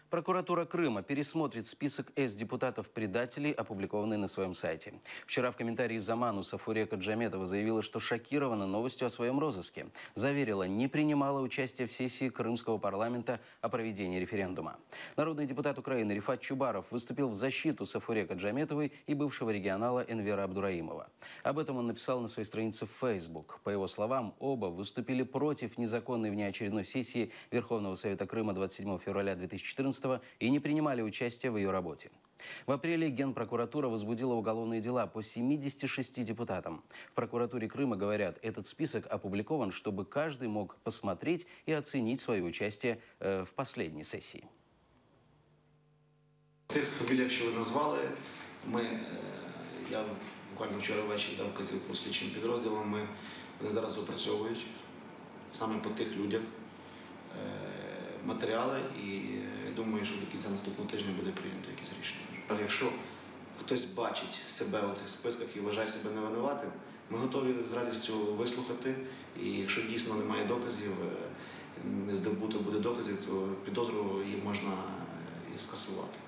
Прокуратура Крыма пересмотрит список экс-депутатов-предателей, опубликованный на своем сайте. Вчера в комментарии Заману Сафурека Джаметова заявила, что шокирована новостью о своем розыске. Заверила, не принимала участия в сессии Крымского парламента о проведении референдума. Народный депутат Украины Рифат Чубаров выступил в защиту Сафурека Джаметовой и бывшего регионала Энвера Абдураимова. Об этом он написал на своей странице в Facebook. По его словам, оба выступили против незаконной внеочередной сессии Верховного Совета Крыма 27 февраля 2014 и не принимали участия в ее работе. В апреле Генпрокуратура возбудила уголовные дела по 76 депутатам. В прокуратуре Крыма говорят, этот список опубликован, чтобы каждый мог посмотреть и оценить свое участие в последней сессии. Тих фаміліях, що ви назвали, я буквально вчора ввечері дав вказівку слідчим підрозділам, вони зараз опрацьовують саме по тих людях матеріали, і думаю, що до кінця наступного тижня буде прийнято якесь рішення. Але якщо хтось бачить себе у цих списках і вважає себе невинуватим, ми готові з радістю вислухати, і якщо дійсно немає доказів, не здобуто буде доказів, то підозру її можна і скасувати.